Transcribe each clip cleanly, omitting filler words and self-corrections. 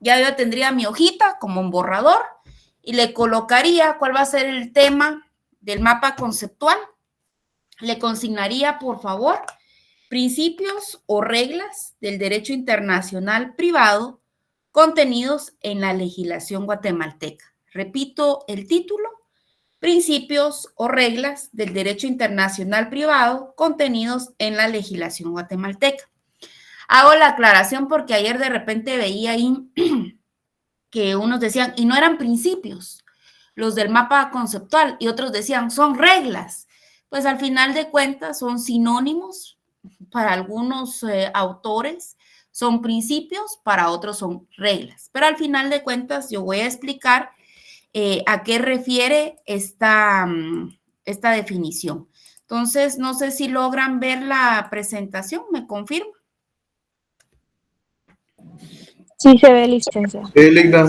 Ya yo tendría mi hojita como un borrador y le colocaría cuál va a ser el tema del mapa conceptual. Le consignaría, por favor, principios o reglas del derecho internacional privado contenidos en la legislación guatemalteca. Repito el título: principios o reglas del derecho internacional privado contenidos en la legislación guatemalteca. Hago la aclaración porque ayer de repente veía ahí que unos decían, y no eran principios, los del mapa conceptual, y otros decían, son reglas. Pues al final de cuentas son sinónimos para algunos autores, son principios, para otros son reglas. Pero al final de cuentas yo voy a explicar a qué refiere esta definición. Entonces, no sé si logran ver la presentación, ¿me confirman? Sí, se ve, licenciada. Sí, Ligna.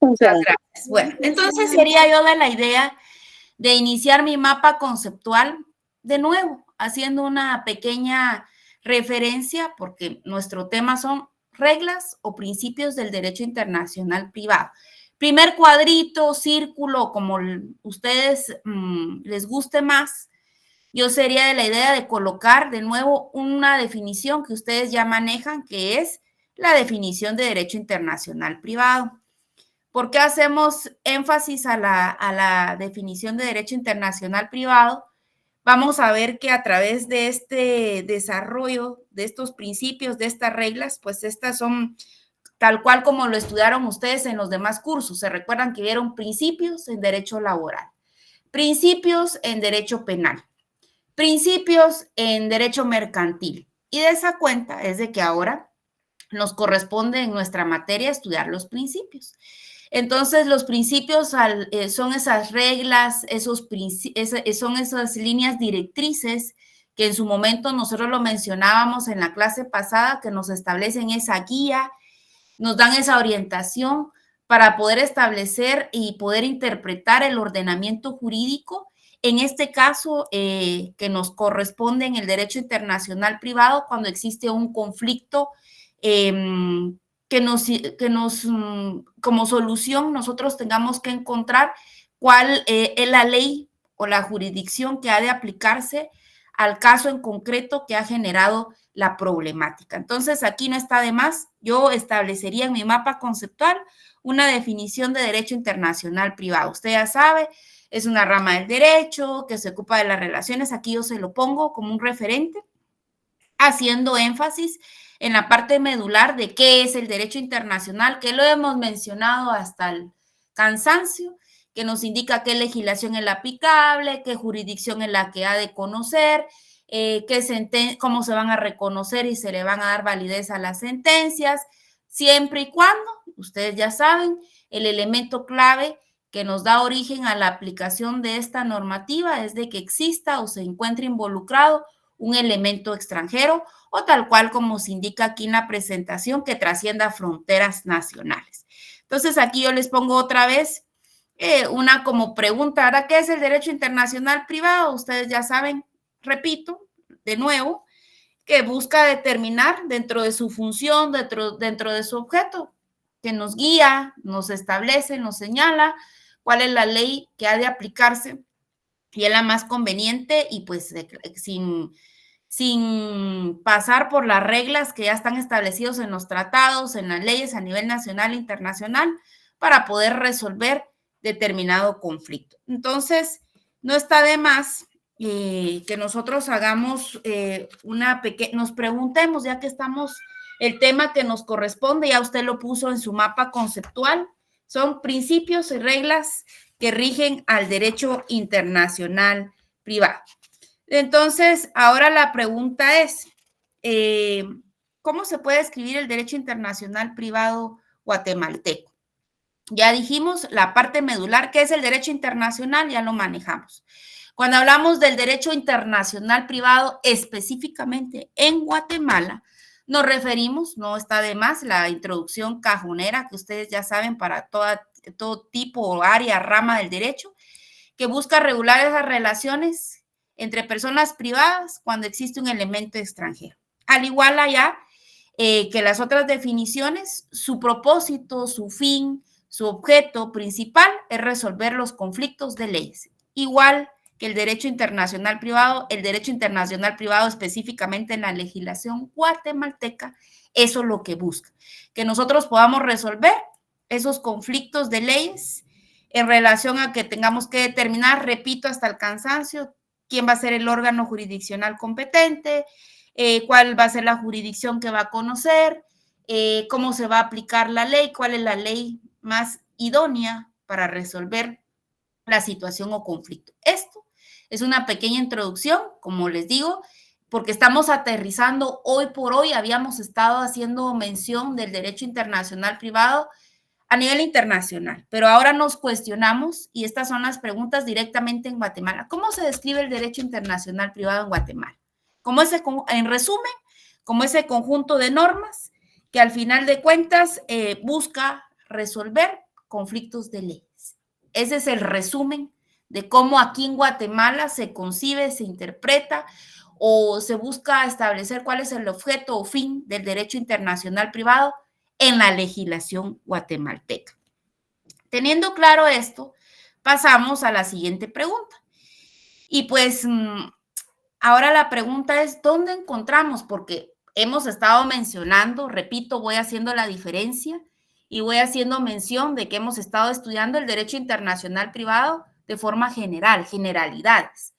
Muchas gracias. Bueno, entonces sería yo de la idea de iniciar mi mapa conceptual de nuevo, haciendo una pequeña referencia, porque nuestro tema son reglas o principios del derecho internacional privado. Primer cuadrito, círculo, como ustedes les guste más, yo sería de la idea de colocar de nuevo una definición que ustedes ya manejan, que es la definición de derecho internacional privado. ¿Por qué hacemos énfasis a la definición de derecho internacional privado? Vamos a ver que a través de este desarrollo, de estos principios, de estas reglas, pues estas son tal cual como lo estudiaron ustedes en los demás cursos. Se recuerdan que vieron principios en derecho laboral, principios en derecho penal, principios en derecho mercantil. Y de esa cuenta es de que ahora nos corresponde en nuestra materia estudiar los principios. Entonces, los principios son esas reglas, son esas líneas directrices que en su momento nosotros lo mencionábamos en la clase pasada, que nos establecen esa guía, nos dan esa orientación para poder establecer y poder interpretar el ordenamiento jurídico, en este caso que nos corresponde en el derecho internacional privado cuando existe un conflicto que nos, como solución, nosotros tengamos que encontrar cuál es la ley o la jurisdicción que ha de aplicarse al caso en concreto que ha generado la problemática. Entonces, aquí no está de más, yo establecería en mi mapa conceptual una definición de derecho internacional privado. Usted ya sabe, es una rama del derecho que se ocupa de las relaciones, aquí yo se lo pongo como un referente, haciendo énfasis en la parte medular de qué es el derecho internacional, que lo hemos mencionado hasta el cansancio, que nos indica qué legislación es la aplicable, qué jurisdicción es la que ha de conocer, cómo se van a reconocer y se le van a dar validez a las sentencias, siempre y cuando, ustedes ya saben, el elemento clave que nos da origen a la aplicación de esta normativa es de que exista o se encuentre involucrado un elemento extranjero o tal cual como se indica aquí en la presentación, que trascienda fronteras nacionales. Entonces, aquí yo les pongo otra vez una como pregunta, ¿ahora qué es el derecho internacional privado? Ustedes ya saben, repito, de nuevo, que busca determinar dentro de su función, dentro de su objeto, que nos guía, nos establece, nos señala cuál es la ley que ha de aplicarse y es la más conveniente y pues sin pasar por las reglas que ya están establecidos en los tratados, en las leyes a nivel nacional e internacional, para poder resolver determinado conflicto. Entonces, no está de más que nosotros hagamos nos preguntemos, ya que estamos, el tema que nos corresponde, ya usted lo puso en su mapa conceptual, son principios y reglas que rigen al derecho internacional privado. Entonces, ahora la pregunta es, ¿cómo se puede escribir el derecho internacional privado guatemalteco? Ya dijimos la parte medular, que es el derecho internacional, ya lo manejamos. Cuando hablamos del derecho internacional privado, específicamente en Guatemala, nos referimos, no está de más, la introducción cajonera que ustedes ya saben para todo tipo o área, rama del derecho, que busca regular esas relaciones entre personas privadas cuando existe un elemento extranjero. Al igual allá, que las otras definiciones, su propósito, su fin, su objeto principal es resolver los conflictos de leyes. Igual que el derecho internacional privado específicamente en la legislación guatemalteca, eso es lo que busca, que nosotros podamos resolver esos conflictos de leyes en relación a que tengamos que determinar, repito, hasta el cansancio, quién va a ser el órgano jurisdiccional competente, cuál va a ser la jurisdicción que va a conocer, cómo se va a aplicar la ley, cuál es la ley más idónea para resolver la situación o conflicto. Esto es una pequeña introducción, como les digo, porque estamos aterrizando hoy por hoy, habíamos estado haciendo mención del derecho internacional privado a nivel internacional, pero ahora nos cuestionamos, y estas son las preguntas directamente en Guatemala. ¿Cómo se describe el derecho internacional privado en Guatemala? En resumen, como ese conjunto de normas que al final de cuentas busca resolver conflictos de leyes. Ese es el resumen de cómo aquí en Guatemala se concibe, se interpreta o se busca establecer cuál es el objeto o fin del derecho internacional privado en la legislación guatemalteca. Teniendo claro esto, pasamos a la siguiente pregunta. Y pues ahora la pregunta es, ¿dónde encontramos? Porque hemos estado mencionando, repito, voy haciendo la diferencia y voy haciendo mención de que hemos estado estudiando el derecho internacional privado de forma general, generalidades.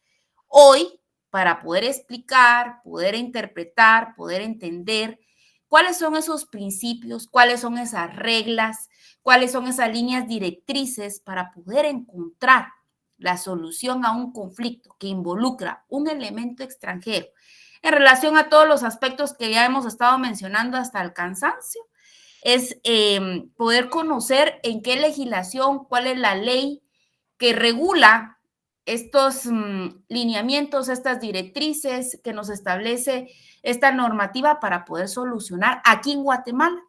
Hoy, para poder explicar, poder interpretar, poder entender cuáles son esos principios, cuáles son esas reglas, cuáles son esas líneas directrices para poder encontrar la solución a un conflicto que involucra un elemento extranjero en relación a todos los aspectos que ya hemos estado mencionando hasta el cansancio, es poder conocer en qué legislación, cuál es la ley que regula estos lineamientos, estas directrices que nos establece esta normativa para poder solucionar aquí en Guatemala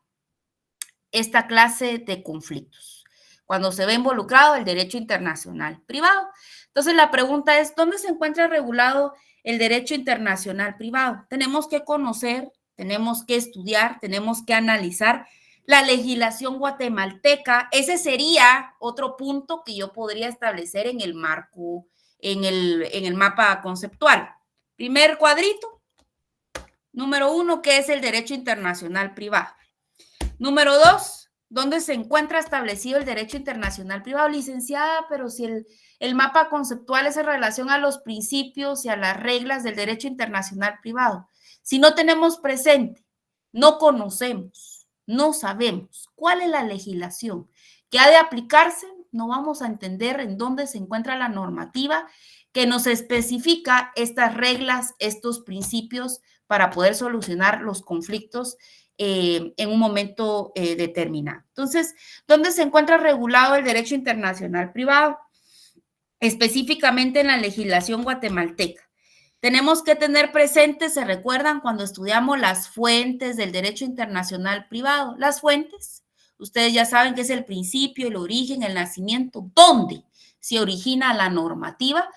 esta clase de conflictos, cuando se ve involucrado el derecho internacional privado. Entonces, la pregunta es, ¿dónde se encuentra regulado el derecho internacional privado? Tenemos que conocer, tenemos que estudiar, tenemos que analizar la legislación guatemalteca. Ese sería otro punto que yo podría establecer en el marco, en el mapa conceptual. Primer cuadrito, número 1, ¿qué es el derecho internacional privado? Número 2, ¿dónde se encuentra establecido el derecho internacional privado? Licenciada, pero si el mapa conceptual es en relación a los principios y a las reglas del derecho internacional privado. Si no tenemos presente, no conocemos, no sabemos cuál es la legislación que ha de aplicarse, no vamos a entender en dónde se encuentra la normativa que nos especifica estas reglas, estos principios para poder solucionar los conflictos en un momento determinado. Entonces, ¿dónde se encuentra regulado el derecho internacional privado? Específicamente en la legislación guatemalteca. Tenemos que tener presente, se recuerdan cuando estudiamos las fuentes del derecho internacional privado. Las fuentes, ustedes ya saben que es el principio, el origen, el nacimiento, dónde se origina la normativa,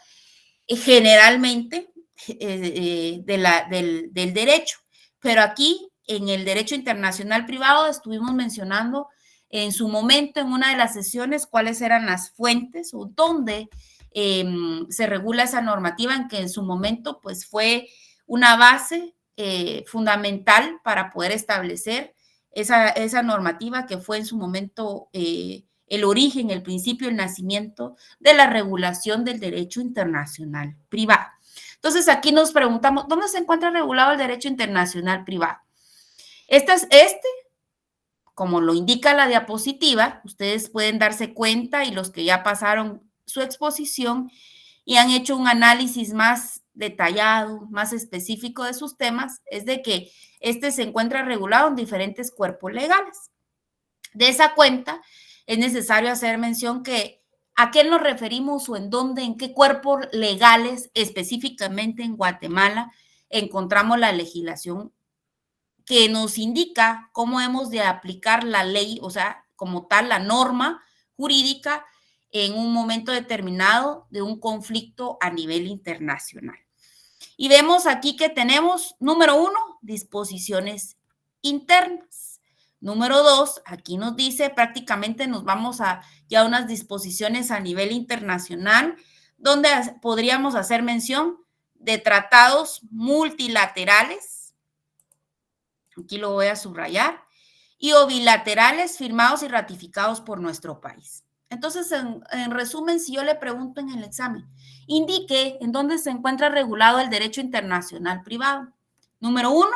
generalmente del derecho. Pero aquí, en el derecho internacional privado, estuvimos mencionando en su momento, en una de las sesiones, cuáles eran las fuentes o dónde se regula esa normativa, en que en su momento pues fue una base fundamental para poder establecer esa normativa que fue en su momento el origen, el principio, el nacimiento de la regulación del derecho internacional privado. Entonces aquí nos preguntamos, ¿dónde se encuentra regulado el derecho internacional privado? Como lo indica la diapositiva, ustedes pueden darse cuenta, y los que ya pasaron su exposición y han hecho un análisis más detallado, más específico de sus temas, es de que se encuentra regulado en diferentes cuerpos legales. De esa cuenta, es necesario hacer mención que a qué nos referimos o en dónde, en qué cuerpos legales, específicamente en Guatemala, encontramos la legislación que nos indica cómo hemos de aplicar la ley, o sea, como tal, la norma jurídica en un momento determinado de un conflicto a nivel internacional. Y vemos aquí que tenemos, número 1, disposiciones internas. Número 2, aquí nos dice, prácticamente nos vamos a ya unas disposiciones a nivel internacional, donde podríamos hacer mención de tratados multilaterales, aquí lo voy a subrayar, y o bilaterales firmados y ratificados por nuestro país. Entonces, en resumen, si yo le pregunto en el examen, indique en dónde se encuentra regulado el derecho internacional privado. Número 1,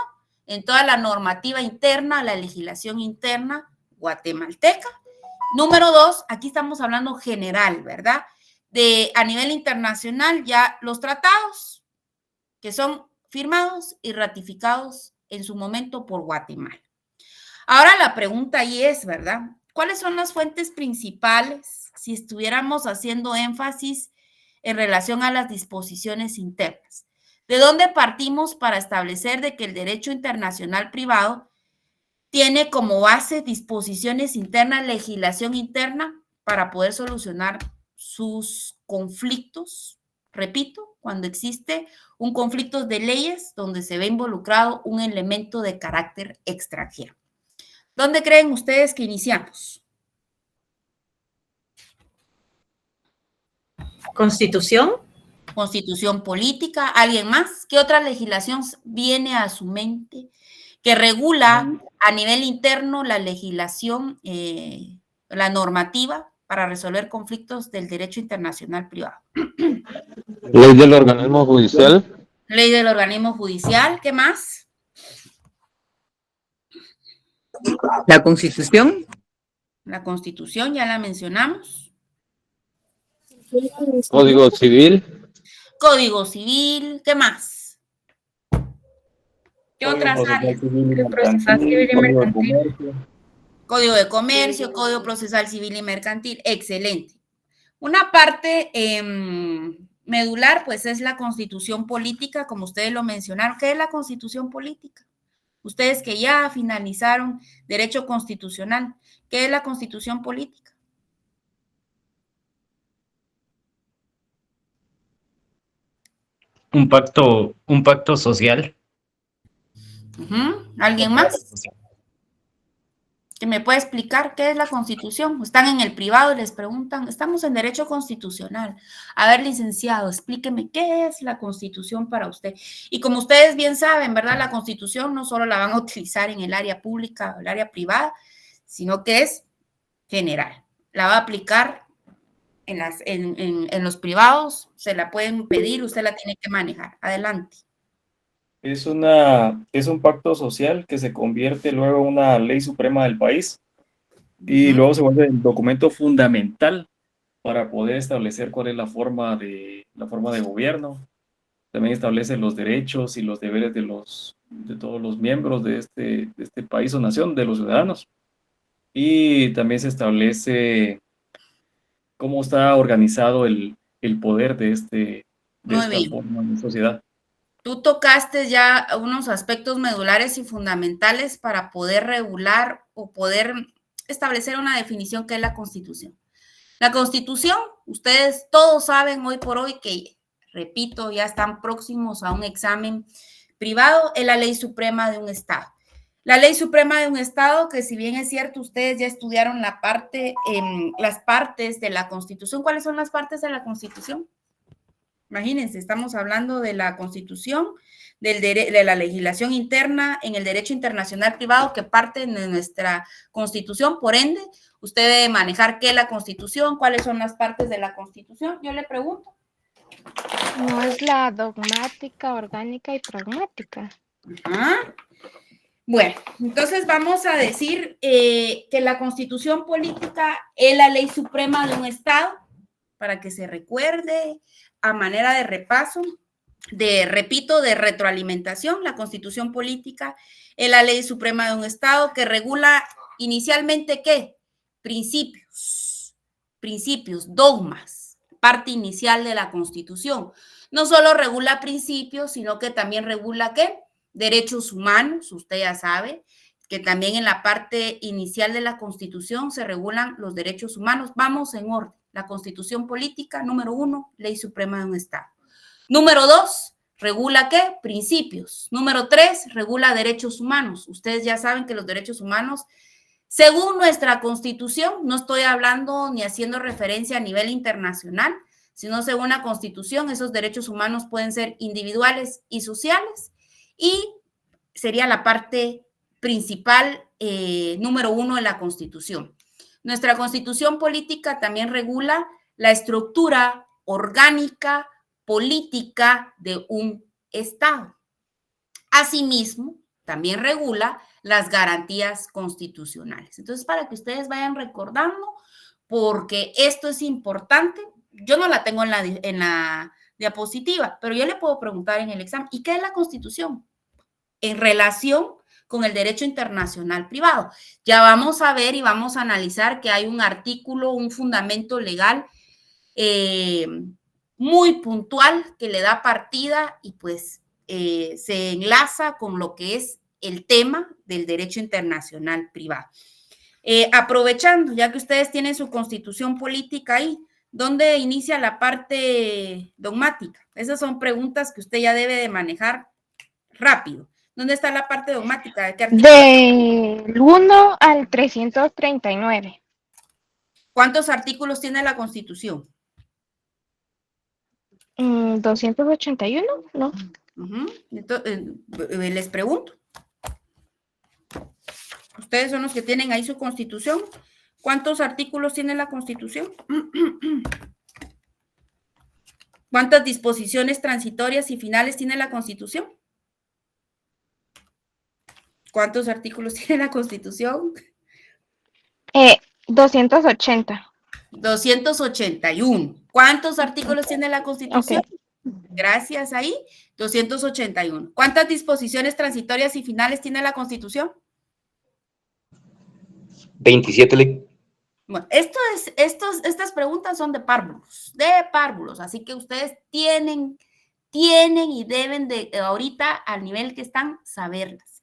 en toda la normativa interna, la legislación interna guatemalteca. Número 2, aquí estamos hablando general, ¿verdad? A nivel internacional, ya los tratados que son firmados y ratificados en su momento por Guatemala. Ahora la pregunta ahí es, ¿verdad? ¿Cuáles son las fuentes principales si estuviéramos haciendo énfasis en relación a las disposiciones internas? ¿De dónde partimos para establecer de que el derecho internacional privado tiene como base disposiciones internas, legislación interna para poder solucionar sus conflictos? Repito, cuando existe un conflicto de leyes donde se ve involucrado un elemento de carácter extranjero. ¿Dónde creen ustedes que iniciamos? Constitución. Constitución política. ¿Alguien más? ¿Qué otra legislación viene a su mente que regula a nivel interno la legislación, la normativa para resolver conflictos del derecho internacional privado? Ley del organismo judicial. Ley del organismo judicial. ¿Qué más? La Constitución. La Constitución, ya la mencionamos. Código civil. Código civil. ¿Qué más? ¿Qué otras áreas? Procesal civil y mercantil. Código de comercio, código procesal civil y mercantil. Excelente. Una parte medular, pues, es la Constitución política, como ustedes lo mencionaron. ¿Qué es la Constitución política? Ustedes que ya finalizaron Derecho Constitucional, ¿qué es la Constitución política? Un pacto social. ¿Alguien más? ¿Que me puede explicar qué es la Constitución? Están en el privado y les preguntan, estamos en Derecho Constitucional. A ver, licenciado, explíqueme qué es la Constitución para usted. Y como ustedes bien saben, ¿verdad? La Constitución no solo la van a utilizar en el área pública o el área privada, sino que es general. La va a aplicar en los privados, se la pueden pedir, usted la tiene que manejar. Adelante. Es un pacto social que se convierte luego en una ley suprema del país y luego se vuelve el documento fundamental para poder establecer cuál es la forma de gobierno. También establece los derechos y los deberes de todos los miembros de este país o nación, de los ciudadanos. Y también se establece cómo está organizado el poder de esta forma de sociedad. Tú tocaste ya unos aspectos medulares y fundamentales para poder regular o poder establecer una definición que es la Constitución. La Constitución, ustedes todos saben hoy por hoy que, repito, ya están próximos a un examen privado, es la ley suprema de un Estado. La ley suprema de un Estado, que si bien es cierto, ustedes ya estudiaron las partes de la Constitución. ¿Cuáles son las partes de la Constitución? Imagínense, estamos hablando de la Constitución, de la legislación interna en el derecho internacional privado que parte de nuestra Constitución. Por ende, usted debe manejar qué es la Constitución, cuáles son las partes de la Constitución. Yo le pregunto. No es la dogmática, orgánica y pragmática. Ajá. Bueno, entonces vamos a decir que la Constitución política es la ley suprema de un Estado, para que se recuerde a manera de repaso, de retroalimentación. La Constitución política es la ley suprema de un Estado que regula inicialmente ¿qué? Principios, dogmas, parte inicial de la Constitución. No solo regula principios, sino que también regula ¿qué? Derechos humanos, usted ya sabe, que también en la parte inicial de la Constitución se regulan los derechos humanos. Vamos en orden. La Constitución política, número 1, ley suprema de un Estado. Número 2, ¿Regula qué? Principios. Número 3, regula derechos humanos. Ustedes ya saben que los derechos humanos, según nuestra Constitución, no estoy hablando ni haciendo referencia a nivel internacional, sino según la Constitución, esos derechos humanos pueden ser individuales y sociales, y sería la parte principal, número 1 de la Constitución. Nuestra Constitución política también regula la estructura orgánica política de un Estado. Asimismo, también regula las garantías constitucionales. Entonces, para que ustedes vayan recordando, porque esto es importante, yo no la tengo en la diapositiva, pero yo le puedo preguntar en el examen, ¿y qué es la Constitución? En relación con el derecho internacional privado. Ya vamos a ver y vamos a analizar que hay un artículo, un fundamento legal muy puntual que le da partida y pues se enlaza con lo que es el tema del derecho internacional privado. Aprovechando, ya que ustedes tienen su constitución política ahí, ¿dónde inicia la parte dogmática? Esas son preguntas que usted ya debe de manejar rápido. ¿Dónde está la parte dogmática? ¿De qué artículo? Del 1 al 339. ¿Cuántos artículos tiene la Constitución? 281, ¿no? Entonces, les pregunto. Ustedes son los que tienen ahí su Constitución. ¿Cuántos artículos tiene la Constitución? ¿Cuántas disposiciones transitorias y finales tiene la Constitución? ¿Cuántos artículos tiene la Constitución? 280. 281. ¿Cuántos artículos tiene la Constitución? Okay. Gracias, ahí, 281. ¿Cuántas disposiciones transitorias y finales tiene la Constitución? 27. Bueno, estas preguntas son de párvulos, así que ustedes tienen y deben de ahorita, al nivel que están, saberlas.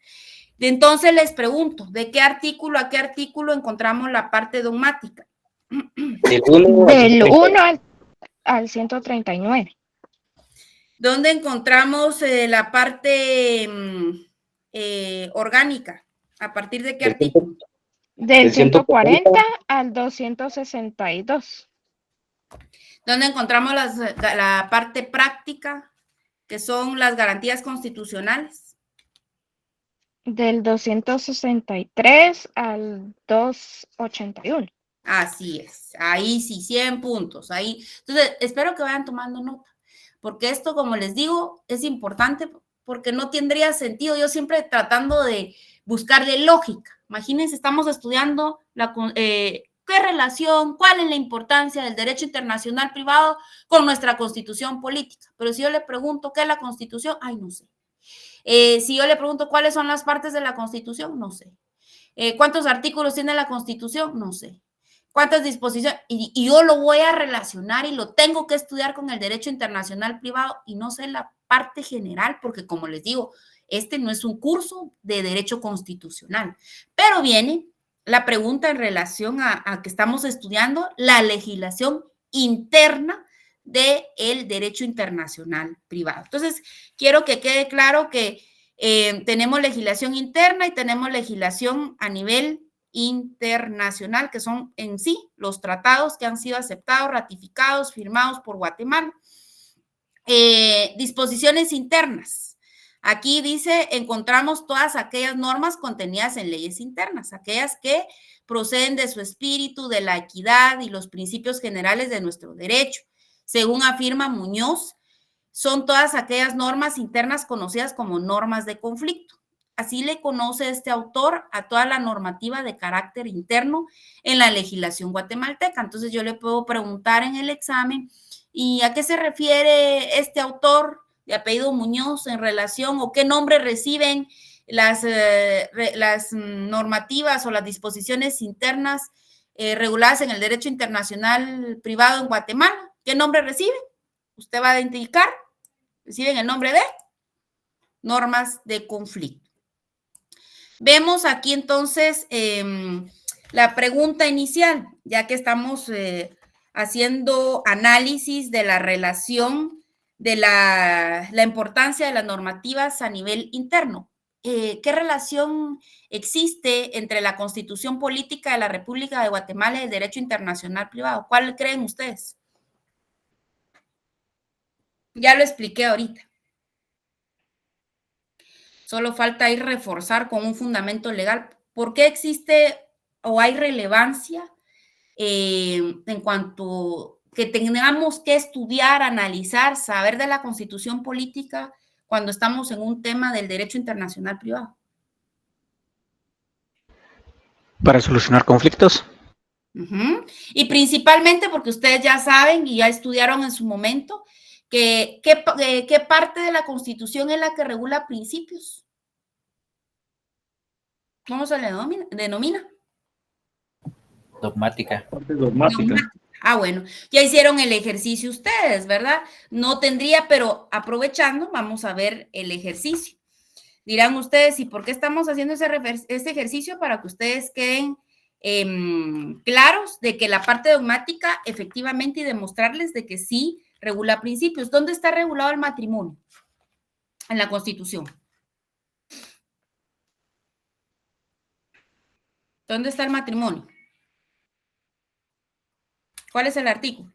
Entonces les pregunto, ¿de qué artículo a qué artículo encontramos la parte dogmática? Del 1 al 139. ¿Dónde encontramos la parte orgánica? ¿A partir de qué artículo? Del 140 al 262. ¿Dónde encontramos la parte práctica, que son las garantías constitucionales? Del 263 al 281. Así es, ahí sí, 100 puntos, ahí. Entonces, espero que vayan tomando nota, porque esto, como les digo, es importante, porque no tendría sentido, yo siempre tratando de buscarle lógica. Imagínense, estamos estudiando qué relación, cuál es la importancia del derecho internacional privado con nuestra Constitución política, pero si yo le pregunto qué es la Constitución, ay, no sé. Si yo le pregunto cuáles son las partes de la Constitución, no sé. ¿Cuántos artículos tiene la Constitución? No sé. ¿Cuántas disposiciones? Y yo lo voy a relacionar y lo tengo que estudiar con el derecho internacional privado y no sé la parte general, porque como les digo, este no es un curso de derecho constitucional, pero viene la pregunta en relación a que estamos estudiando la legislación interna del derecho internacional privado. Entonces, quiero que quede claro que tenemos legislación interna y tenemos legislación a nivel internacional, que son en sí los tratados que han sido aceptados, ratificados, firmados por Guatemala. Disposiciones internas. Aquí dice, encontramos todas aquellas normas contenidas en leyes internas, aquellas que proceden de su espíritu, de la equidad y los principios generales de nuestro derecho. Según afirma Muñoz, son todas aquellas normas internas conocidas como normas de conflicto. Así le conoce este autor a toda la normativa de carácter interno en la legislación guatemalteca. Entonces yo le puedo preguntar en el examen, ¿y a qué se refiere este autor de apellido Muñoz en relación o qué nombre reciben las normativas o las disposiciones internas reguladas en el derecho internacional privado en Guatemala? ¿Qué nombre reciben? Usted va a identificar, reciben el nombre de normas de conflicto. Vemos aquí entonces la pregunta inicial, ya que estamos haciendo análisis de la relación de la importancia de las normativas a nivel interno. ¿Qué relación existe entre la Constitución Política de la República de Guatemala y el derecho internacional privado? ¿Cuál creen ustedes? Ya lo expliqué ahorita. Solo falta ir reforzar con un fundamento legal. ¿Por qué existe o hay relevancia en cuanto que tengamos que estudiar, analizar, saber de la Constitución Política cuando estamos en un tema del derecho internacional privado? Para solucionar conflictos. Y principalmente porque ustedes ya saben y ya estudiaron en su momento que qué parte de la Constitución es la que regula principios. ¿Cómo se le denomina? Dogmática. Parte dogmática. Ah, bueno, ya hicieron el ejercicio ustedes, ¿verdad? No tendría, pero aprovechando, vamos a ver el ejercicio. Dirán ustedes, ¿y por qué estamos haciendo ese ejercicio? Para que ustedes queden claros de que la parte dogmática, efectivamente, y demostrarles de que sí regula principios. ¿Dónde está regulado el matrimonio? En la Constitución. ¿Dónde está el matrimonio? ¿Cuál es el artículo?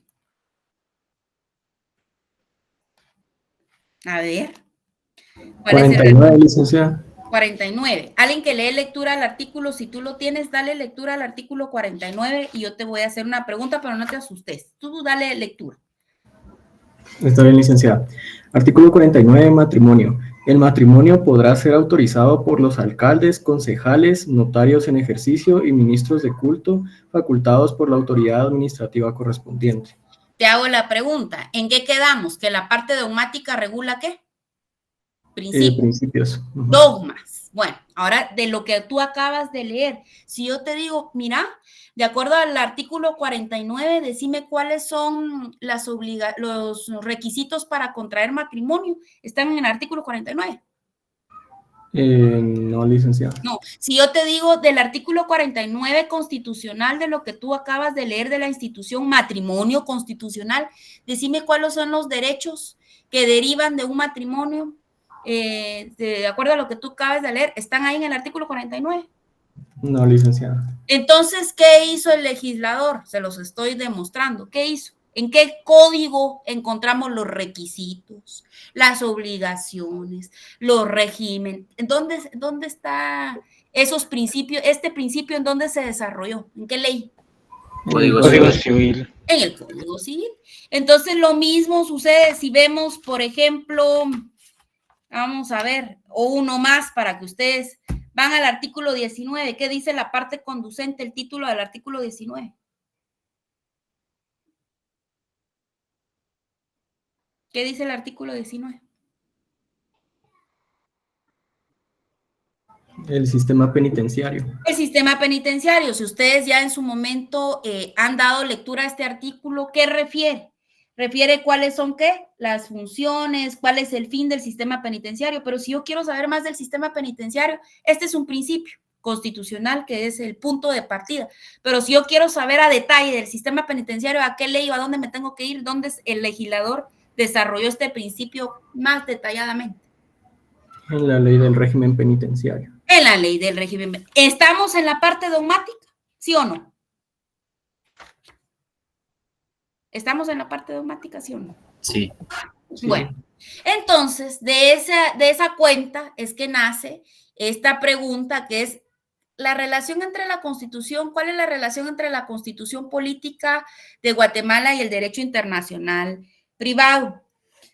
A ver. 49, licenciada. 49. Alguien que lee lectura al artículo, si tú lo tienes, dale lectura al artículo 49 y yo te voy a hacer una pregunta, pero no te asustes. Tú dale lectura. Está bien, licenciada. Artículo 49, matrimonio. El matrimonio podrá ser autorizado por los alcaldes, concejales, notarios en ejercicio y ministros de culto, facultados por la autoridad administrativa correspondiente. Te hago la pregunta, ¿en qué quedamos? ¿Que la parte dogmática regula qué? Principios. Dogmas. Bueno, ahora de lo que tú acabas de leer, si yo te digo, mira, de acuerdo al artículo 49, decime cuáles son los requisitos para contraer matrimonio. Están en el artículo 49. No, licenciada. No, si yo te digo del artículo 49 constitucional de lo que tú acabas de leer de la institución matrimonio constitucional, decime cuáles son los derechos que derivan de un matrimonio, de acuerdo a lo que tú acabas de leer, están ahí en el artículo 49. No, licenciada. Entonces, ¿qué hizo el legislador? Se los estoy demostrando. ¿Qué hizo? ¿En qué código encontramos los requisitos, las obligaciones, los regímenes? ¿Dónde está esos principios? ¿Este principio en dónde se desarrolló? ¿En qué ley? Código Civil. En el Código Civil. Entonces, lo mismo sucede si vemos, por ejemplo, vamos a ver, o uno más para que ustedes van al artículo 19. ¿Qué dice la parte conducente, el título del artículo 19? ¿Qué dice el artículo 19? El sistema penitenciario. El sistema penitenciario. Si ustedes ya en su momento han dado lectura a este artículo, ¿qué refiere? Refiere cuáles son qué, las funciones, cuál es el fin del sistema penitenciario. Pero si yo quiero saber más del sistema penitenciario, este es un principio constitucional que es el punto de partida. Pero si yo quiero saber a detalle del sistema penitenciario, a qué ley o a dónde me tengo que ir, dónde el legislador desarrolló este principio más detalladamente. En la ley del régimen penitenciario. En la ley del régimen. ¿Estamos en la parte dogmática? ¿Sí o no? ¿Estamos en la parte dogmática, sí o no? Sí. Bueno, entonces, de esa cuenta es que nace esta pregunta que es la relación entre la Constitución, ¿cuál es la relación entre la Constitución Política de Guatemala y el derecho internacional privado?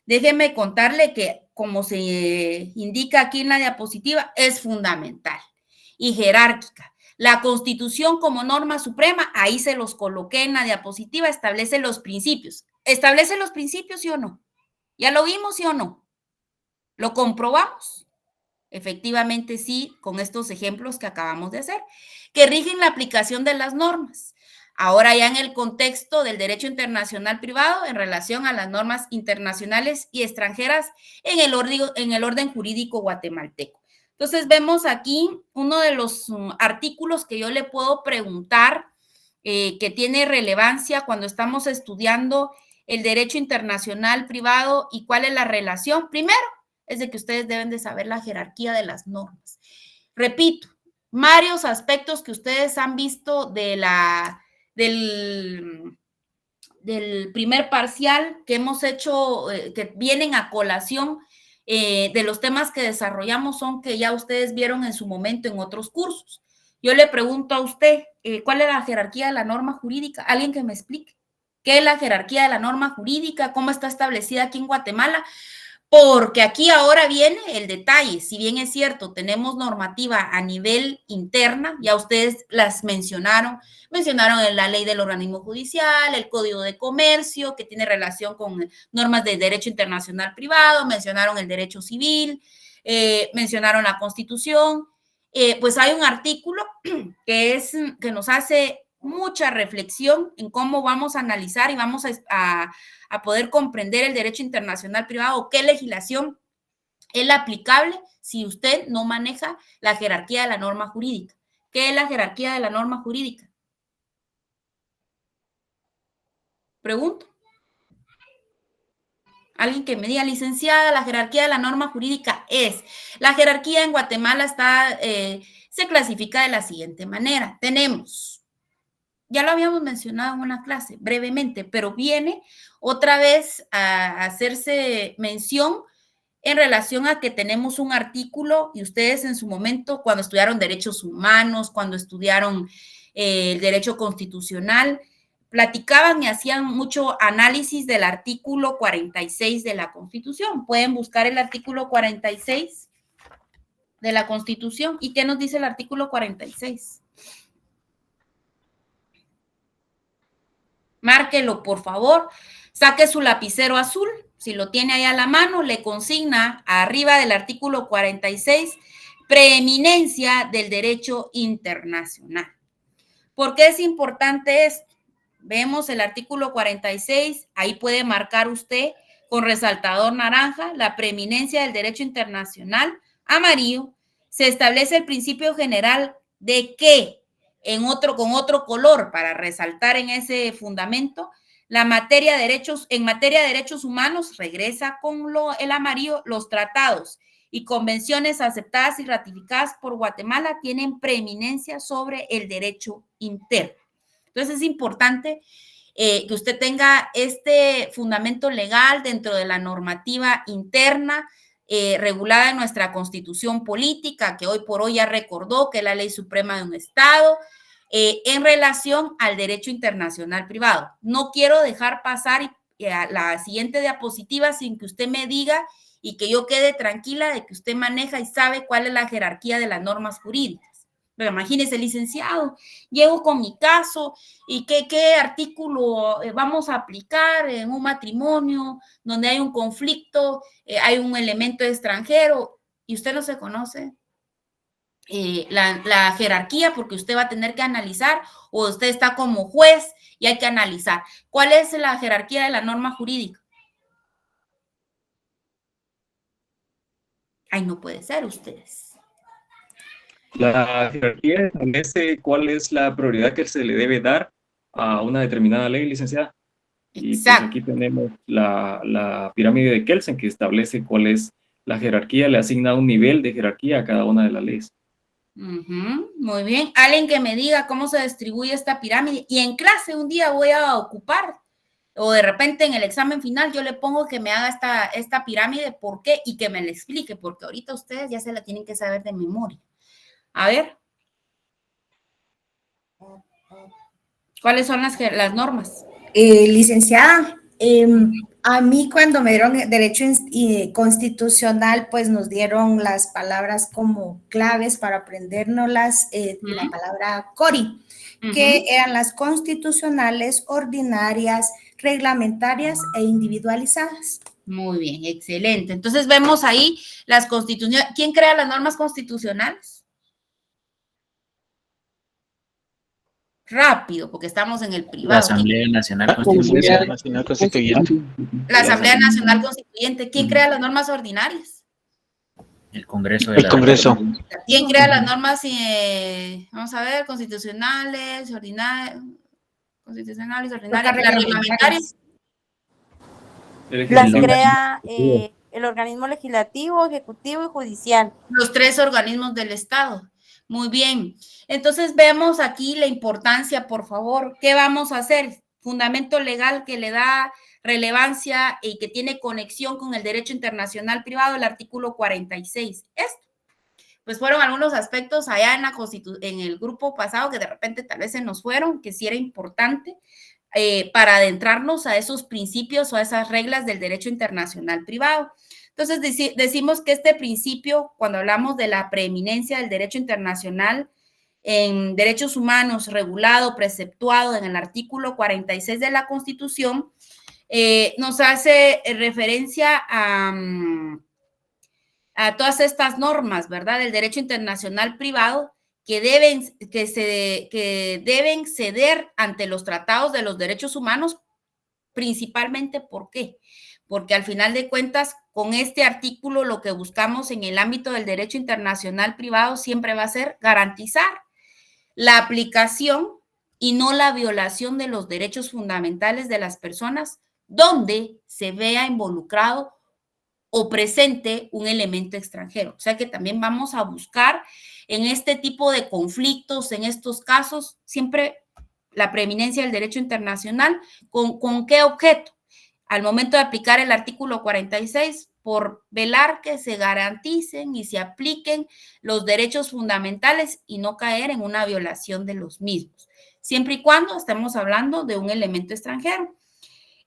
Déjeme contarle que, como se indica aquí en la diapositiva, es fundamental y jerárquica. La Constitución como norma suprema, ahí se los coloqué en la diapositiva, establece los principios. ¿Establece los principios, sí o no? ¿Ya lo vimos, sí o no? ¿Lo comprobamos? Efectivamente, sí, con estos ejemplos que acabamos de hacer, que rigen la aplicación de las normas. Ahora ya en el contexto del derecho internacional privado en relación a las normas internacionales y extranjeras en el orden jurídico guatemalteco. Entonces vemos aquí uno de los artículos que yo le puedo preguntar que tiene relevancia cuando estamos estudiando el derecho internacional privado y cuál es la relación. Primero, es de que ustedes deben de saber la jerarquía de las normas. Repito, varios aspectos que ustedes han visto del primer parcial que hemos hecho, que vienen a colación de los temas que desarrollamos, son que ya ustedes vieron en su momento en otros cursos. Yo le pregunto a usted, ¿cuál es la jerarquía de la norma jurídica? ¿Alguien que me explique? ¿Qué es la jerarquía de la norma jurídica? ¿Cómo está establecida aquí en Guatemala? Porque aquí ahora viene el detalle. Si bien es cierto, tenemos normativa a nivel interna, ya ustedes las mencionaron en la ley del organismo judicial, el Código de Comercio, que tiene relación con normas de derecho internacional privado, mencionaron el derecho civil, mencionaron la Constitución. Pues hay un artículo que nos hace mucha reflexión en cómo vamos a analizar y vamos a poder comprender el derecho internacional privado, qué legislación es la aplicable si usted no maneja la jerarquía de la norma jurídica. ¿Qué es la jerarquía de la norma jurídica? Pregunto. Alguien que me diga, licenciada, la jerarquía de la norma jurídica es. La jerarquía en Guatemala se clasifica de la siguiente manera. Tenemos, ya lo habíamos mencionado en una clase brevemente, pero viene otra vez a hacerse mención en relación a que tenemos un artículo, y ustedes en su momento, cuando estudiaron derechos humanos, cuando estudiaron el derecho constitucional, platicaban y hacían mucho análisis del artículo 46 de la Constitución. Pueden buscar el artículo 46 de la Constitución. ¿Y qué nos dice el artículo 46? Márquelo, por favor. Saque su lapicero azul. Si lo tiene ahí a la mano, le consigna arriba del artículo 46, preeminencia del derecho internacional. ¿Por qué es importante esto? Vemos el artículo 46, ahí puede marcar usted con resaltador naranja la preeminencia del derecho internacional. Amarillo, se establece el principio general de que con otro color para resaltar en ese fundamento, en materia de derechos humanos, regresa con el amarillo, los tratados y convenciones aceptadas y ratificadas por Guatemala tienen preeminencia sobre el derecho interno. Entonces es importante que usted tenga este fundamento legal dentro de la normativa interna regulada en nuestra Constitución política, que hoy por hoy ya recordó que es la ley suprema de un Estado, en relación al derecho internacional privado. No quiero dejar pasar a la siguiente diapositiva sin que usted me diga y que yo quede tranquila de que usted maneja y sabe cuál es la jerarquía de las normas jurídicas. Pero imagínese, licenciado, llego con mi caso y qué artículo vamos a aplicar en un matrimonio donde hay un conflicto, hay un elemento extranjero y usted no se conoce la jerarquía, porque usted va a tener que analizar, o usted está como juez y hay que analizar. ¿Cuál es la jerarquía de la norma jurídica? Ay, no puede ser ustedes. La jerarquía establece cuál es la prioridad que se le debe dar a una determinada ley, licenciada. Y pues aquí tenemos la pirámide de Kelsen, que establece cuál es la jerarquía, le asigna un nivel de jerarquía a cada una de las leyes. Muy bien. Alguien que me diga cómo se distribuye esta pirámide. Y en clase un día voy a ocupar, o de repente en el examen final yo le pongo que me haga esta pirámide, ¿por qué? Y que me la explique, porque ahorita ustedes ya se la tienen que saber de memoria. A ver. ¿Cuáles son las normas? Licenciada, a mí cuando me dieron derecho constitucional, pues nos dieron las palabras como claves para aprendérnoslas, la palabra CORI, que eran las constitucionales, ordinarias, reglamentarias e individualizadas. Muy bien, excelente. Entonces vemos ahí las constituciones. ¿Quién crea las normas constitucionales? Rápido, porque estamos en el privado. La Asamblea Nacional Constituyente. La Asamblea Nacional Constituyente. ¿Quién crea las normas ordinarias? El Congreso. El Congreso. ¿Quién crea las normas, vamos a ver, constitucionales, ordinarias, las reglamentarias? Las crea el organismo legislativo, ejecutivo y judicial. Los 3 organismos del Estado. Muy bien. Entonces vemos aquí la importancia, por favor. ¿Qué vamos a hacer? Fundamento legal que le da relevancia y que tiene conexión con el derecho internacional privado, el artículo 46. Esto. Pues fueron algunos aspectos allá en el grupo pasado que de repente tal vez se nos fueron, que sí era importante para adentrarnos a esos principios o a esas reglas del derecho internacional privado. Entonces decimos que este principio, cuando hablamos de la preeminencia del derecho internacional en derechos humanos regulado, preceptuado en el artículo 46 de la Constitución, nos hace referencia a todas estas normas, ¿verdad? Del derecho internacional privado que deben ceder ante los tratados de los derechos humanos, principalmente, ¿por qué? Porque al final de cuentas, con este artículo lo que buscamos en el ámbito del derecho internacional privado siempre va a ser garantizar la aplicación y no la violación de los derechos fundamentales de las personas donde se vea involucrado o presente un elemento extranjero. O sea que también vamos a buscar en este tipo de conflictos, en estos casos, siempre la preeminencia del derecho internacional. ¿Con qué objeto? Al momento de aplicar el artículo 46, por velar que se garanticen y se apliquen los derechos fundamentales y no caer en una violación de los mismos, siempre y cuando estemos hablando de un elemento extranjero.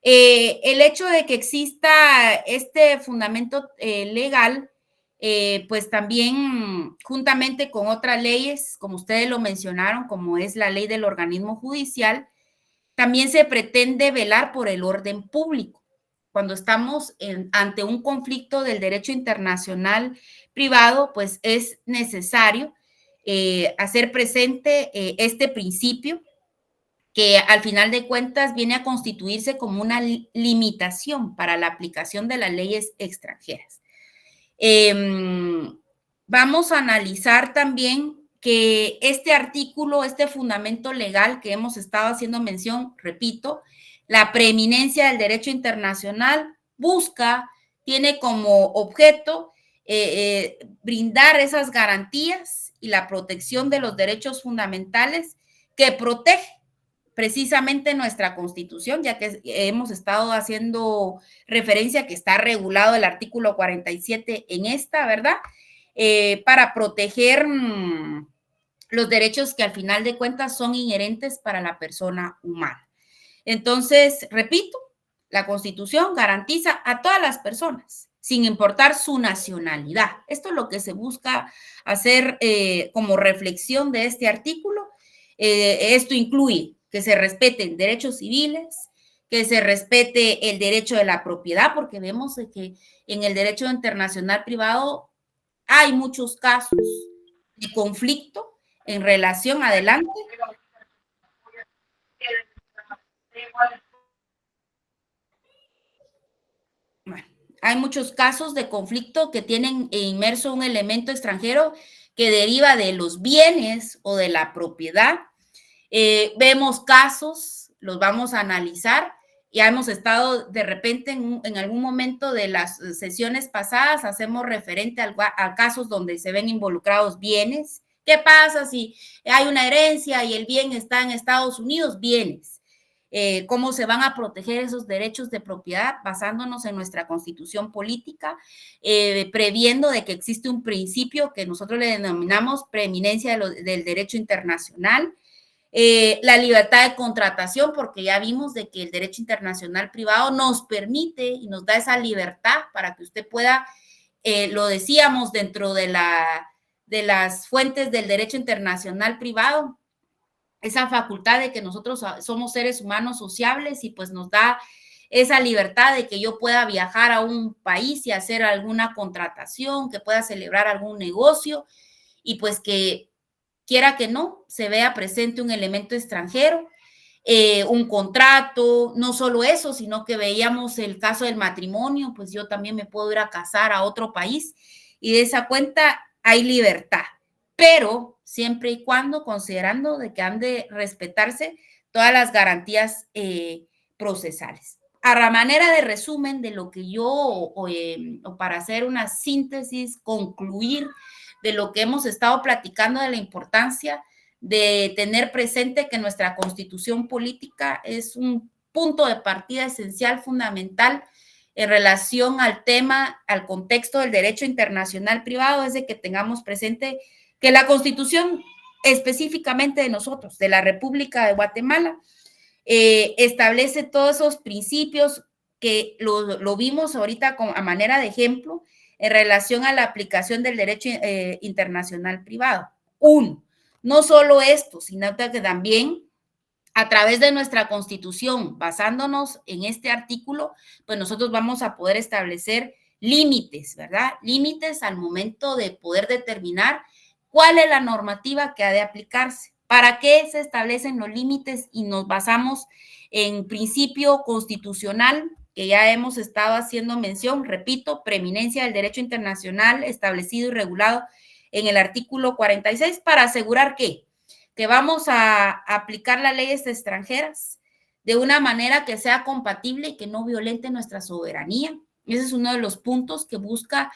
El hecho de que exista este fundamento legal, pues también juntamente con otras leyes, como ustedes lo mencionaron, como es la ley del organismo judicial, también se pretende velar por el orden público. Cuando estamos ante un conflicto del derecho internacional privado, pues es necesario hacer presente este principio que al final de cuentas viene a constituirse como una limitación para la aplicación de las leyes extranjeras. Vamos a analizar también que este artículo, este fundamento legal que hemos estado haciendo mención, repito, la preeminencia del derecho internacional tiene como objeto brindar esas garantías y la protección de los derechos fundamentales que protege precisamente nuestra Constitución, ya que hemos estado haciendo referencia que está regulado el artículo 47 en esta, ¿verdad? Para proteger los derechos que al final de cuentas son inherentes para la persona humana. Entonces, repito, la Constitución garantiza a todas las personas, sin importar su nacionalidad. Esto es lo que se busca hacer como reflexión de este artículo. Esto incluye que se respeten derechos civiles, que se respete el derecho de la propiedad, porque vemos que en el derecho internacional privado hay muchos casos de conflicto en relación adelante. Bueno, hay muchos casos de conflicto que tienen inmerso un elemento extranjero que deriva de los bienes o de la propiedad. Vemos casos, los vamos a analizar. Ya hemos estado de repente en algún momento de las sesiones pasadas, hacemos referente a casos donde se ven involucrados bienes. ¿Qué pasa si hay una herencia y el bien está en Estados Unidos? Bienes. ¿Cómo se van a proteger esos derechos de propiedad? Basándonos en nuestra Constitución política, previendo de que existe un principio que nosotros le denominamos preeminencia del derecho internacional. La libertad de contratación, porque ya vimos de que el derecho internacional privado nos permite y nos da esa libertad para que usted pueda, lo decíamos dentro de las fuentes del derecho internacional privado, esa facultad de que nosotros somos seres humanos sociables y pues nos da esa libertad de que yo pueda viajar a un país y hacer alguna contratación, que pueda celebrar algún negocio y pues que quiera que no, se vea presente un elemento extranjero, un contrato, no solo eso, sino que veíamos el caso del matrimonio, pues yo también me puedo ir a casar a otro país y de esa cuenta hay libertad, pero siempre y cuando considerando de que han de respetarse todas las garantías procesales. a la manera de resumen de lo que yo, o para hacer una síntesis, concluir de lo que hemos estado platicando de la importancia de tener presente que nuestra constitución política es un punto de partida esencial, fundamental, en relación al tema, al contexto del derecho internacional privado, es de que tengamos presente que la Constitución específicamente de nosotros, de la República de Guatemala, establece todos esos principios que lo vimos ahorita a manera de ejemplo en relación a la aplicación del derecho internacional privado. No solo esto, sino que también a través de nuestra Constitución, basándonos en este artículo, pues nosotros vamos a poder establecer límites, ¿verdad? Límites al momento de poder determinar cuál es la normativa que ha de aplicarse. ¿Para qué se establecen los límites? Y nos basamos en principio constitucional, que ya hemos estado haciendo mención, repito, preeminencia del derecho internacional establecido y regulado en el artículo 46, para asegurar que vamos a aplicar las leyes extranjeras de una manera que sea compatible y que no violente nuestra soberanía. Ese es uno de los puntos que busca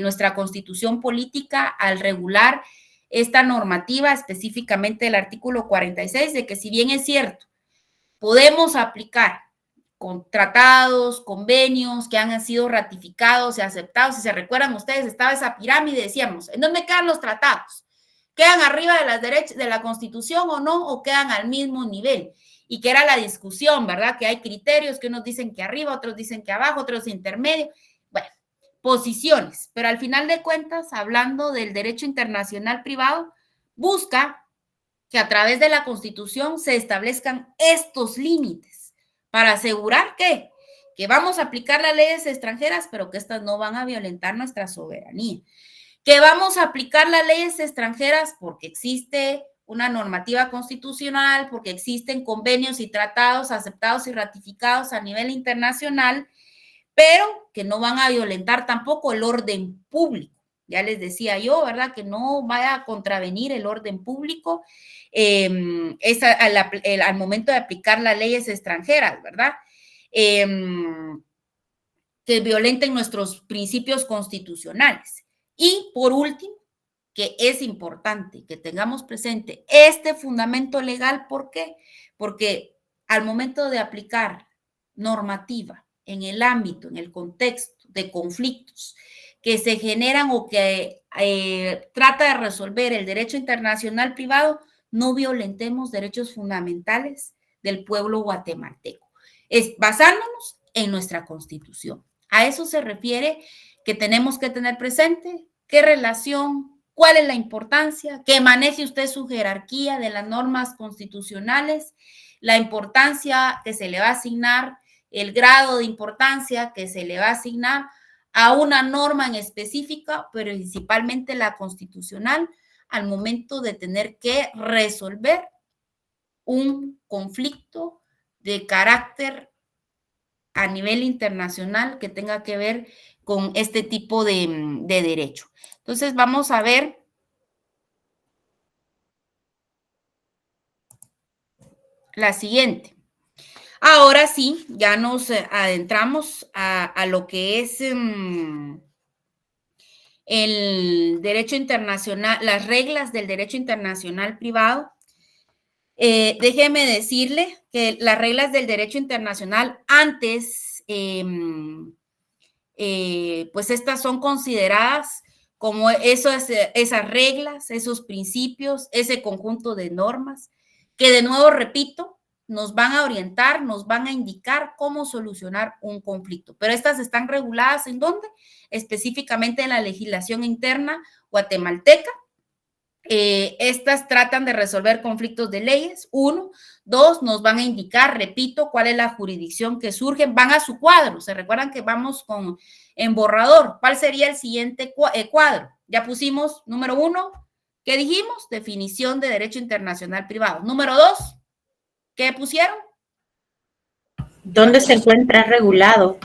nuestra constitución política al regular esta normativa, específicamente el artículo 46, de que si bien es cierto, podemos aplicar con tratados, convenios que han sido ratificados y aceptados. Si se recuerdan ustedes, estaba esa pirámide, decíamos, ¿en dónde quedan los tratados? ¿Quedan arriba de las derechas de la Constitución o no? ¿O quedan al mismo nivel? Y que era la discusión, ¿verdad? Que hay criterios que unos dicen que arriba, otros dicen que abajo, otros intermedio. Bueno, posiciones. Pero al final de cuentas, hablando del derecho internacional privado, busca que a través de la Constitución se establezcan estos límites para asegurar que vamos a aplicar las leyes extranjeras, pero que estas no van a violentar nuestra soberanía. Que vamos a aplicar las leyes extranjeras porque existe una normativa constitucional, porque existen convenios y tratados aceptados y ratificados a nivel internacional, pero que no van a violentar tampoco el orden público. Ya les decía yo, ¿verdad? Que no vaya a contravenir el orden público al momento de aplicar las leyes extranjeras, ¿verdad? Que violenten nuestros principios constitucionales. Y por último, que es importante que tengamos presente este fundamento legal. ¿Por qué? Porque al momento de aplicar normativa en el ámbito, en el contexto de conflictos que se generan o que trata de resolver el derecho internacional privado, no violentemos derechos fundamentales del pueblo guatemalteco. Es basándonos en nuestra Constitución. A eso se refiere que tenemos que tener presente qué relación, cuál es la importancia, que maneje usted su jerarquía de las normas constitucionales, la importancia que se le va a asignar, el grado de importancia que se le va a asignar a una norma en específica, pero principalmente la constitucional, al momento de tener que resolver un conflicto de carácter a nivel internacional que tenga que ver con este tipo de derecho. Entonces, vamos a ver la siguiente. Ahora sí, ya nos adentramos a lo que es el derecho internacional, las reglas del derecho internacional privado. Déjeme decirle que las reglas del derecho internacional antes, pues estas son consideradas como esas reglas, esos principios, ese conjunto de normas, que de nuevo, repito, nos van a orientar, nos van a indicar cómo solucionar un conflicto. Pero estas están reguladas ¿en dónde? Específicamente en la legislación interna guatemalteca. Estas tratan de resolver conflictos de leyes, 1. 2, nos van a indicar, repito, cuál es la jurisdicción que surge, van a su cuadro, se recuerdan que vamos en borrador, ¿cuál sería el siguiente cuadro? Ya pusimos, número 1, ¿qué dijimos? Definición de derecho internacional privado. Número 2, ¿qué pusieron? ¿Dónde se encuentra regulado?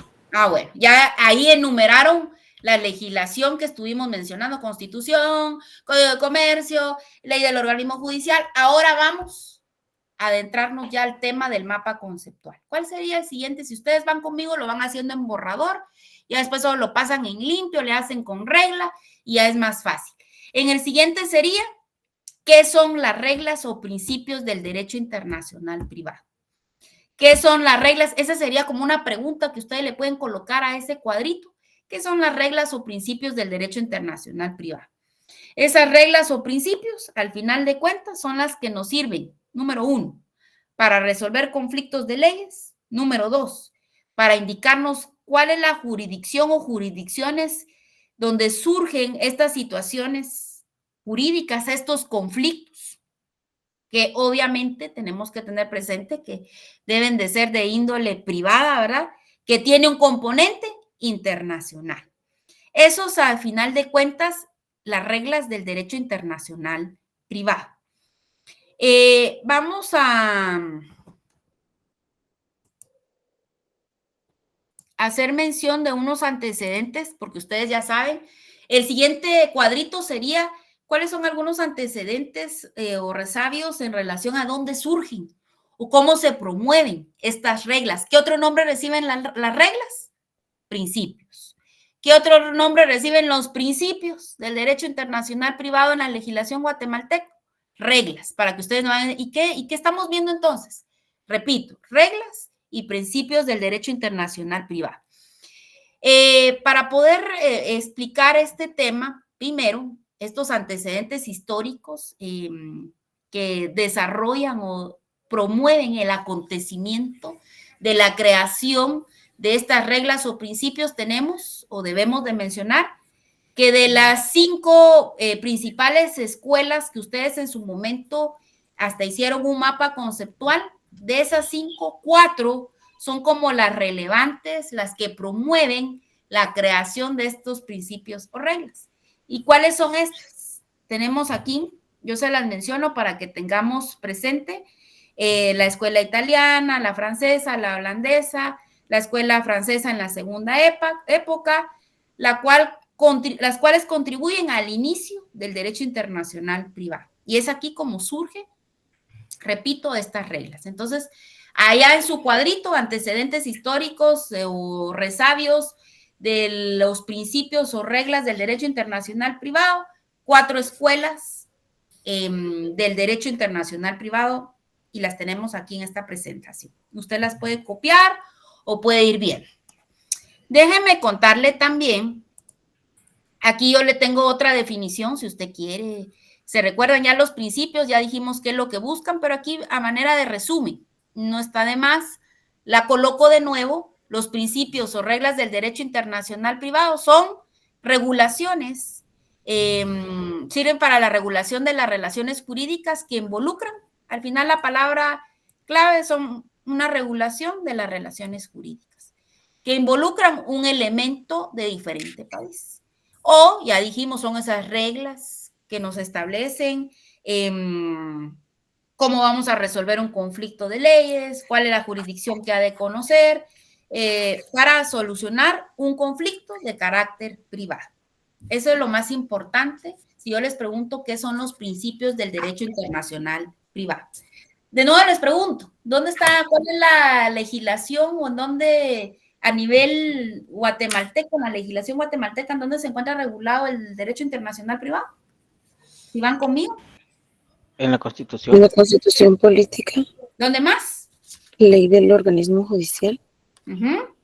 Bueno, ya ahí enumeraron la legislación que estuvimos mencionando, Constitución, Código de Comercio, Ley del Organismo Judicial. Ahora vamos adentrarnos ya al tema del mapa conceptual. ¿Cuál sería el siguiente? Si ustedes van conmigo, lo van haciendo en borrador, ya después solo lo pasan en limpio, le hacen con regla y ya es más fácil. En el siguiente sería, ¿qué son las reglas o principios del derecho internacional privado? ¿Qué son las reglas? Esa sería como una pregunta que ustedes le pueden colocar a ese cuadrito. ¿Qué son las reglas o principios del derecho internacional privado? Esas reglas o principios, al final de cuentas, son las que nos sirven, número 1, para resolver conflictos de leyes, número 2, para indicarnos cuál es la jurisdicción o jurisdicciones donde surgen estas situaciones jurídicas, estos conflictos, que obviamente tenemos que tener presente que deben de ser de índole privada, ¿verdad? Que tiene un componente internacional. Esos, al final de cuentas, las reglas del derecho internacional privado. Vamos a hacer mención de unos antecedentes, porque ustedes ya saben. El siguiente cuadrito sería cuáles son algunos antecedentes o resabios en relación a dónde surgen o cómo se promueven estas reglas. ¿Qué otro nombre reciben las reglas? Principios. ¿Qué otro nombre reciben los principios del derecho internacional privado en la legislación guatemalteca? Reglas, para que ustedes no vayan. ¿Y qué estamos viendo entonces? Repito, reglas y principios del derecho internacional privado. Para poder explicar este tema, primero, estos antecedentes históricos que desarrollan o promueven el acontecimiento de la creación de estas reglas o principios, tenemos o debemos de mencionar que de las 5 principales escuelas que ustedes en su momento hasta hicieron un mapa conceptual, de esas 5, 4 son como las relevantes, las que promueven la creación de estos principios o reglas. ¿Y cuáles son estas? Tenemos aquí, yo se las menciono para que tengamos presente, la escuela italiana, la francesa, la holandesa, la escuela francesa en la segunda época, las cuales contribuyen al inicio del derecho internacional privado. Y es aquí como surge, repito, estas reglas. Entonces, allá en su cuadrito, antecedentes históricos o resabios de los principios o reglas del derecho internacional privado, 4 escuelas del derecho internacional privado y las tenemos aquí en esta presentación. Usted las puede copiar o puede ir bien. Déjeme contarle también, aquí yo le tengo otra definición, si usted quiere. Se recuerdan ya los principios, ya dijimos qué es lo que buscan, pero aquí a manera de resumen, no está de más, la coloco de nuevo. Los principios o reglas del derecho internacional privado son regulaciones, sirven para la regulación de las relaciones jurídicas que involucran, al final la palabra clave son una regulación de las relaciones jurídicas, que involucran un elemento de diferente país. O, ya dijimos, son esas reglas que nos establecen cómo vamos a resolver un conflicto de leyes, cuál es la jurisdicción que ha de conocer, para solucionar un conflicto de carácter privado. Eso es lo más importante. Si yo les pregunto qué son los principios del derecho internacional privado. De nuevo les pregunto, ¿dónde está, cuál es la legislación o en dónde a nivel guatemalteco, en la legislación guatemalteca, en dónde se encuentra regulado el derecho internacional privado? ¿Si van conmigo? En la Constitución. En la Constitución política. ¿Dónde más? Ley del organismo judicial. Uh-huh.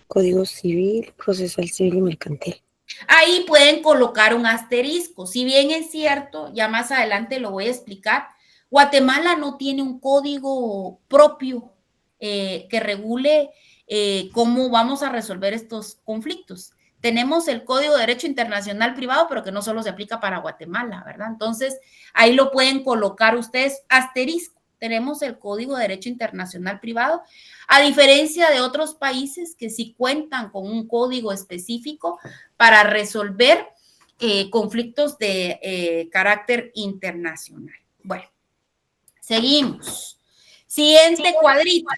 Código civil, procesal civil y mercantil. Ahí pueden colocar un asterisco. Si bien es cierto, ya más adelante lo voy a explicar, Guatemala no tiene un código propio que regule cómo vamos a resolver estos conflictos. Tenemos el Código de Derecho Internacional Privado, pero que no solo se aplica para Guatemala, ¿verdad? Entonces, ahí lo pueden colocar ustedes, asterisco. Tenemos el Código de Derecho Internacional Privado, a diferencia de otros países que sí cuentan con un código específico para resolver conflictos de carácter internacional. Bueno, seguimos. Siguiente cuadrito.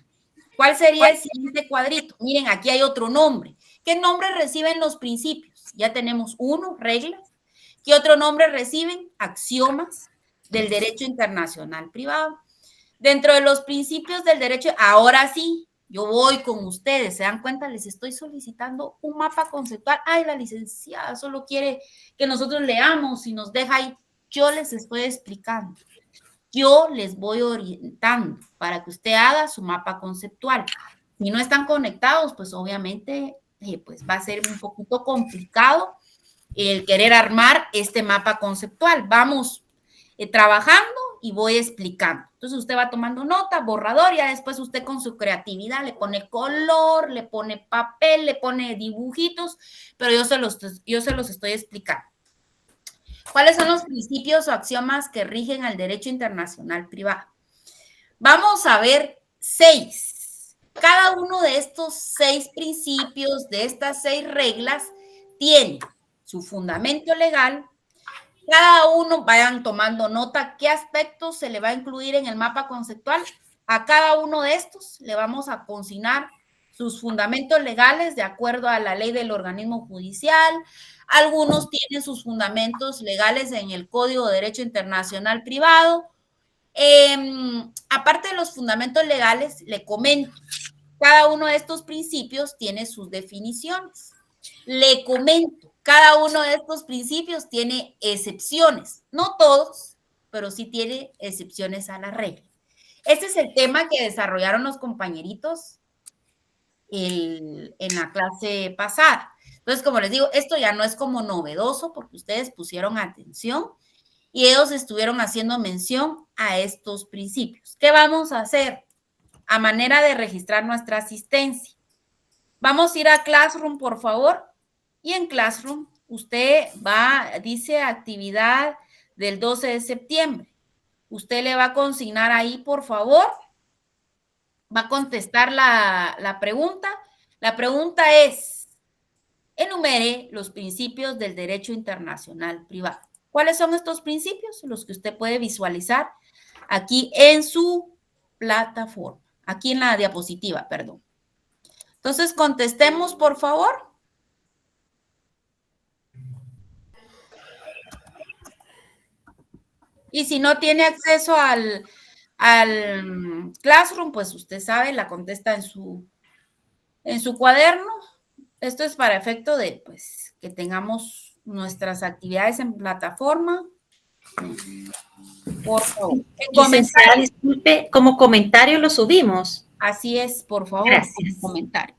¿Cuál sería el siguiente cuadrito? Miren, aquí hay otro nombre. ¿Qué nombre reciben los principios? Ya tenemos uno, reglas. ¿Qué otro nombre reciben? Axiomas. del derecho internacional privado. Dentro de los principios del derecho, ahora sí, yo voy con ustedes, ¿se dan cuenta? Les estoy solicitando un mapa conceptual. Ay, la licenciada solo quiere que nosotros leamos y nos deja ahí. Yo les estoy explicando. Yo les voy orientando para que usted haga su mapa conceptual. Si no están conectados, pues obviamente pues va a ser un poquito complicado el querer armar este mapa conceptual. Vamos trabajando y voy explicando. Entonces usted va tomando nota, borrador, y ya después usted con su creatividad le pone color, le pone papel, le pone dibujitos, pero yo se los estoy explicando. ¿Cuáles son los principios o axiomas que rigen al derecho internacional privado? Vamos a ver 6. Cada uno de estos 6 principios, de estas 6 reglas, tiene su fundamento legal. Cada uno, vayan tomando nota qué aspectos se le va a incluir en el mapa conceptual. A cada uno de estos le vamos a consignar sus fundamentos legales de acuerdo a la ley del organismo judicial. Algunos tienen sus fundamentos legales en el Código de Derecho Internacional Privado. Aparte de los fundamentos legales, le comento, cada uno de estos principios tiene sus definiciones. Le comento, cada uno de estos principios tiene excepciones, no todos, pero sí tiene excepciones a la regla. Este es el tema que desarrollaron los compañeritos en la clase pasada. Entonces, como les digo, esto ya no es como novedoso porque ustedes pusieron atención y ellos estuvieron haciendo mención a estos principios. ¿Qué vamos a hacer? A manera de registrar nuestra asistencia. Vamos a ir a Classroom, por favor. Y en Classroom, usted dice actividad del 12 de septiembre. Usted le va a consignar ahí, por favor. Va a contestar la pregunta. La pregunta es, enumere los principios del derecho internacional privado. ¿Cuáles son estos principios? Los que usted puede visualizar aquí en su plataforma. Aquí en la diapositiva, perdón. Entonces, contestemos, por favor. Y si no tiene acceso al Classroom, pues usted sabe, la contesta en su cuaderno. Esto es para efecto de, pues, que tengamos nuestras actividades en plataforma. Por favor. Licenciada, disculpe, como comentario lo subimos. Así es, por favor. Gracias. Comentario.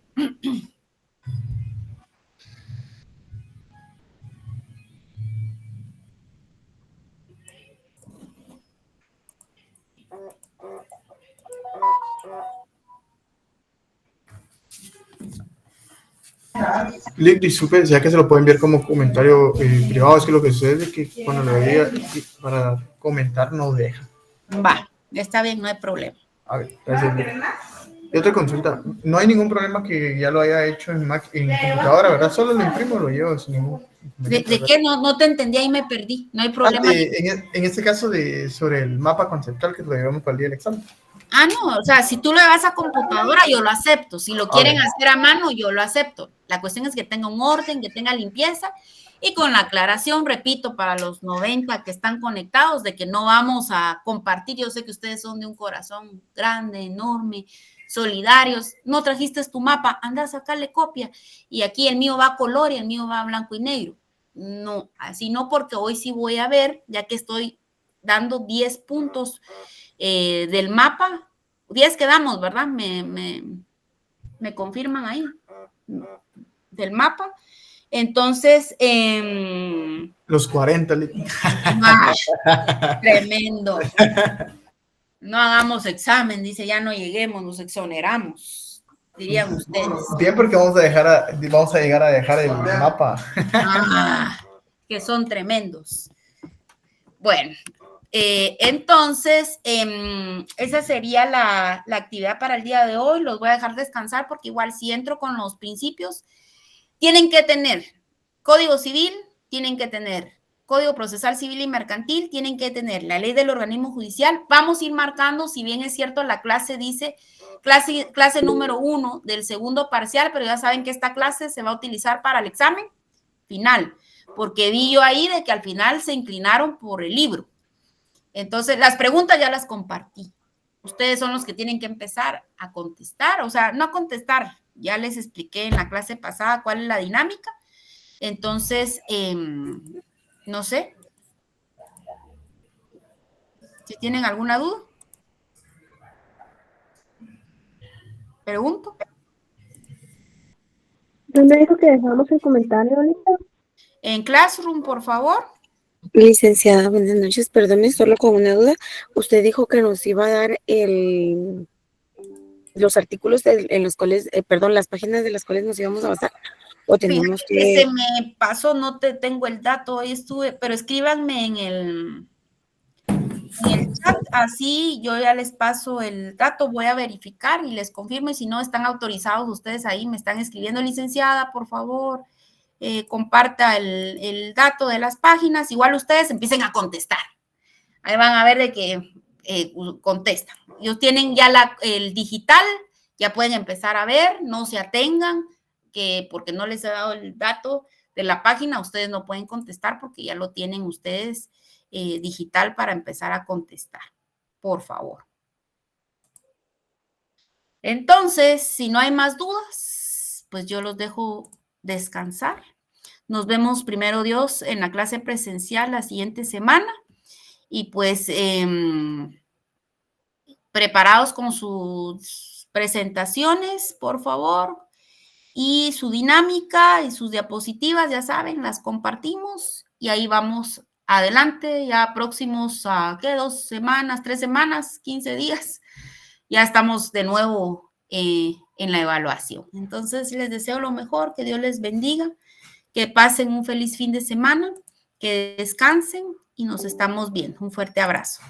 Disculpe, ya que se lo pueden enviar como comentario privado, es que lo que sucede es que cuando lo veía para comentar no deja. Va, está bien, no hay problema. A ver, gracias. Y otra consulta, no hay ningún problema que ya lo haya hecho en computadora, ¿verdad? Solo lo imprimo, lo llevo sin ningún... ¿De qué? No te entendí, ahí me perdí, no hay problema. En este caso sobre el mapa conceptual que lo llevamos para el día del examen. Ah, no, o sea, si tú lo vas a computadora, yo lo acepto. Si lo quieren hacer a mano, yo lo acepto. La cuestión es que tenga un orden, que tenga limpieza y con la aclaración, repito, para los 90 que están conectados, de que no vamos a compartir. Yo sé que ustedes son de un corazón grande, enorme, solidarios. No trajiste tu mapa, anda a sacarle copia. Y aquí el mío va a color y el mío va a blanco y negro. No, así no, porque hoy sí voy a ver, ya que estoy dando 10 puntos del mapa, 10 quedamos, ¿verdad? Me confirman ahí, del mapa. Entonces, los 40. Tremendo. No hagamos examen, dice, ya no lleguemos, nos exoneramos, dirían ustedes. Bien, porque vamos a llegar a dejar el mapa. Que son tremendos. Bueno, entonces, esa sería la actividad para el día de hoy. Los voy a dejar descansar porque igual si entro con los principios, tienen que tener Código Civil, tienen que tener Código Procesal Civil y Mercantil, tienen que tener la ley del organismo judicial. Vamos a ir marcando, si bien es cierto, la clase dice clase número 1 del segundo parcial, pero ya saben que esta clase se va a utilizar para el examen final, porque vi yo ahí de que al final se inclinaron por el libro. Entonces, las preguntas ya las compartí. Ustedes son los que tienen que empezar a contestar, o sea, no a contestar, ya les expliqué en la clase pasada cuál es la dinámica. Entonces, no sé. Si tienen alguna duda. Pregunto. ¿Dónde dijo que dejamos el comentario, Anita? En Classroom, por favor. Licenciada, buenas noches. Perdone, solo con una duda. Usted dijo que nos iba a dar los artículos en los cuales, perdón, las páginas de las cuales nos íbamos a basar. ¿O tenemos que...? Se me pasó, no tengo el dato, hoy estuve, pero escríbanme en el chat, así yo ya les paso el dato, voy a verificar y les confirmo, y si no están autorizados ustedes ahí, me están escribiendo, licenciada, por favor, comparta el dato de las páginas, igual ustedes empiecen a contestar, ahí van a ver de que contestan, ellos tienen ya el digital, ya pueden empezar a ver, no se atengan, que porque no les he dado el dato de la página, ustedes no pueden contestar porque ya lo tienen ustedes digital para empezar a contestar, por favor. Entonces, si no hay más dudas, pues yo los dejo descansar. Nos vemos, primero Dios, en la clase presencial la siguiente semana y pues preparados con sus presentaciones, por favor, y su dinámica y sus diapositivas, ya saben, las compartimos y ahí vamos adelante, ya próximos a, ¿qué? 2 semanas, 3 semanas, 15 días, ya estamos de nuevo en la evaluación. Entonces, les deseo lo mejor, que Dios les bendiga, que pasen un feliz fin de semana, que descansen y nos estamos viendo. Un fuerte abrazo.